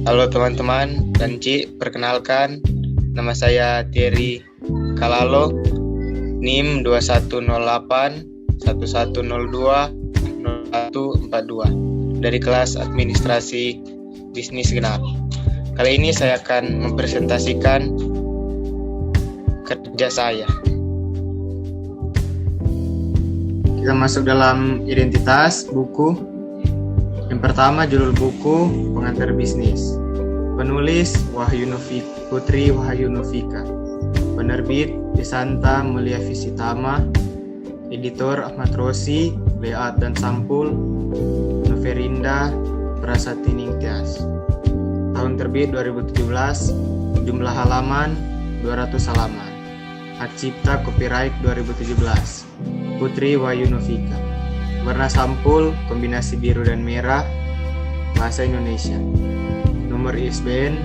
Halo teman-teman dan Ci, perkenalkan nama saya Thierry Kalalo, NIM 2108 1102 0142 dari kelas Administrasi Bisnis Genap. Kali ini saya akan mempresentasikan kerja saya. Kita masuk dalam identitas buku. Yang pertama, judul buku Pengantar Bisnis. Penulis Putri Wahyu Novika. Penerbit Desanta Mulia Visitama. Editor Ahmad Rosi. Layout dan sampul Noverinda Prasati Ningtyas. Tahun terbit 2017. Jumlah halaman 200 halaman. Hak cipta copyright 2017. Putri Wahyu Novika. Warna sampul kombinasi biru dan merah. Bahasa Indonesia. Nomor ISBN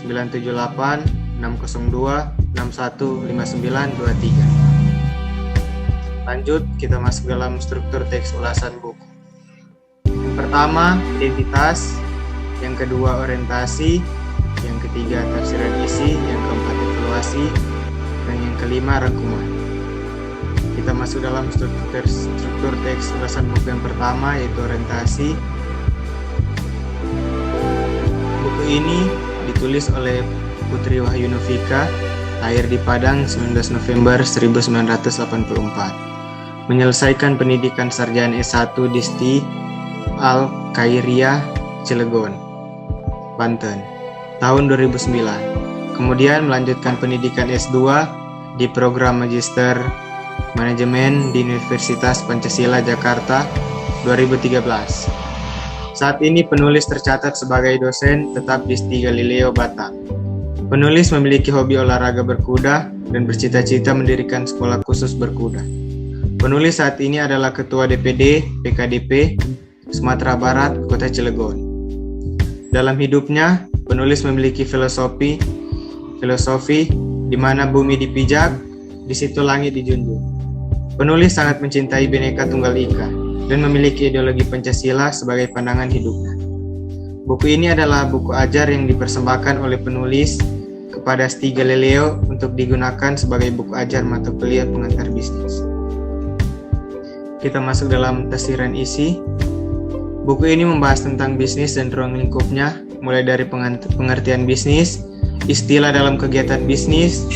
978 602 615923. Lanjut, kita masuk dalam struktur teks ulasan buku. Yang pertama, identitas. Yang kedua, orientasi. Yang ketiga, tafsiran isi. Yang keempat, evaluasi. Dan yang kelima, rangkuman. Kita masuk dalam struktur teks ulasan buku yang pertama, yaitu orientasi. Buku ini ditulis oleh Putri Wahyu Novika, lahir di Padang 19 November 1984. Menyelesaikan pendidikan sarjana S1 di STI Al-Khairiyah, Cilegon, Banten, tahun 2009. Kemudian melanjutkan pendidikan S2 di program Magister Manajemen di Universitas Pancasila Jakarta 2013. Saat ini penulis tercatat sebagai dosen tetap di STI Galileo Batam. Penulis memiliki hobi olahraga berkuda dan bercita-cita mendirikan sekolah khusus berkuda. Penulis saat ini adalah Ketua DPD PKDP Sumatera Barat, Kota Cilegon. Dalam hidupnya, penulis memiliki filosofi di mana bumi dipijak, di situ langit dijunjung. Penulis sangat mencintai Bhinneka Tunggal Ika dan memiliki ideologi Pancasila sebagai pandangan hidupnya. Buku ini adalah buku ajar yang dipersembahkan oleh penulis kepada STI Galileo untuk digunakan sebagai buku ajar mata kuliah pengantar bisnis. Kita masuk dalam tafsiran isi. Buku ini membahas tentang bisnis dan ruang lingkupnya, mulai dari pengertian bisnis, istilah dalam kegiatan bisnis,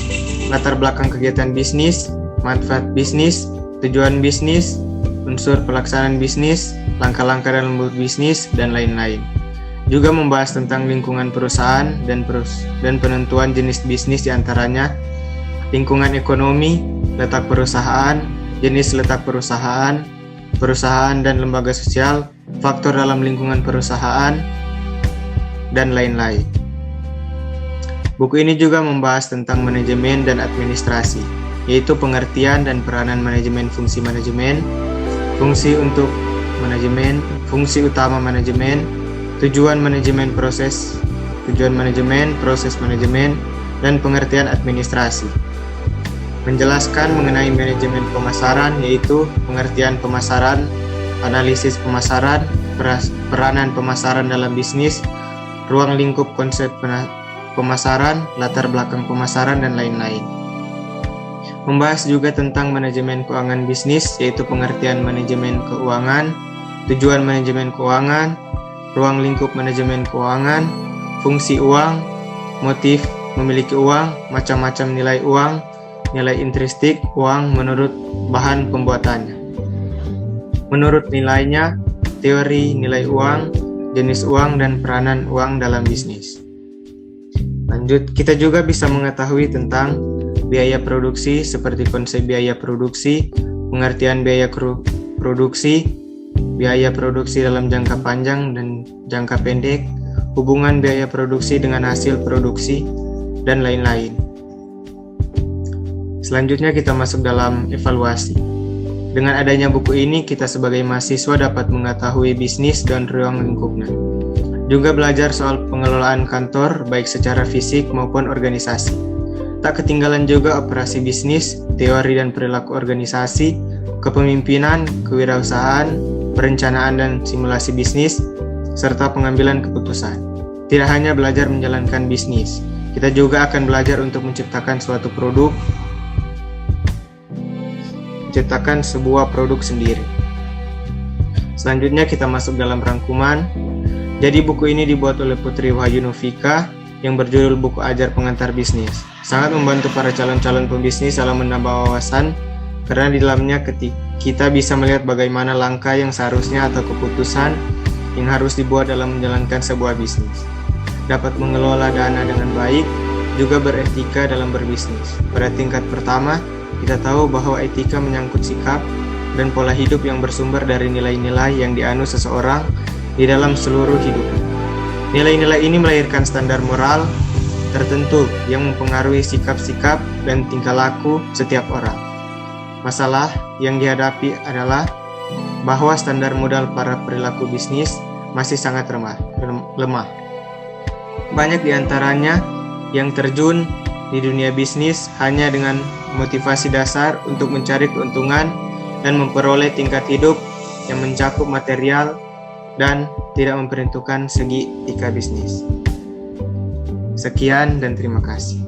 latar belakang kegiatan bisnis, manfaat bisnis, tujuan bisnis, unsur pelaksanaan bisnis, langkah-langkah dalam berbisnis, dan lain-lain. Juga membahas tentang lingkungan perusahaan dan penentuan jenis bisnis diantaranya lingkungan ekonomi, letak perusahaan, jenis letak perusahaan, perusahaan dan lembaga sosial, faktor dalam lingkungan perusahaan, dan lain-lain. Buku ini juga membahas tentang manajemen dan administrasi, yaitu pengertian dan peranan manajemen, fungsi untuk manajemen, fungsi utama manajemen, tujuan manajemen, proses manajemen, dan pengertian administrasi. Menjelaskan mengenai manajemen pemasaran, yaitu pengertian pemasaran, analisis pemasaran, peranan pemasaran dalam bisnis, ruang lingkup konsep pemasaran, latar belakang pemasaran, dan lain-lain. Membahas juga tentang manajemen keuangan bisnis, yaitu pengertian manajemen keuangan, tujuan manajemen keuangan, ruang lingkup manajemen keuangan, fungsi uang, motif memiliki uang, macam-macam nilai uang, nilai intrinsik uang menurut bahan pembuatannya. Menurut nilainya, teori nilai uang, jenis uang, dan peranan uang dalam bisnis. Lanjut, kita juga bisa mengetahui tentang biaya produksi seperti konsep biaya produksi, pengertian biaya produksi, biaya produksi dalam jangka panjang dan jangka pendek, hubungan biaya produksi dengan hasil produksi, dan lain-lain. Selanjutnya kita masuk dalam evaluasi. Dengan adanya buku ini, kita sebagai mahasiswa dapat mengetahui bisnis dan ruang lingkupnya. Juga belajar soal pengelolaan kantor, baik secara fisik maupun organisasi. Tak ketinggalan juga operasi bisnis, teori dan perilaku organisasi, kepemimpinan, kewirausahaan, perencanaan dan simulasi bisnis, serta pengambilan keputusan. tidak hanya belajar menjalankan bisnis, kita juga akan belajar untuk menciptakan suatu produk, menciptakan sebuah produk sendiri. Selanjutnya kita masuk dalam rangkuman. Jadi buku ini dibuat oleh Putri Wahyu Novika yang berjudul Buku Ajar Pengantar Bisnis. Sangat membantu para calon-calon pembisnis dalam menambah wawasan, karena di dalamnya kita bisa melihat bagaimana langkah yang seharusnya atau keputusan yang harus dibuat dalam menjalankan sebuah bisnis. Dapat mengelola dana dengan baik, juga beretika dalam berbisnis. Pada tingkat pertama, kita tahu bahwa etika menyangkut sikap dan pola hidup yang bersumber dari nilai-nilai yang dianut seseorang di dalam seluruh hidupnya. Nilai-nilai ini melahirkan standar moral tertentu yang mempengaruhi sikap-sikap dan tingkah laku setiap orang. Masalah yang dihadapi adalah bahwa standar modal para perilaku bisnis masih sangat lemah. Banyak di antaranya yang terjun di dunia bisnis hanya dengan motivasi dasar untuk mencari keuntungan dan memperoleh tingkat hidup yang mencakup material dan tidak memperhitungkan segi etika bisnis. Sekian dan terima kasih.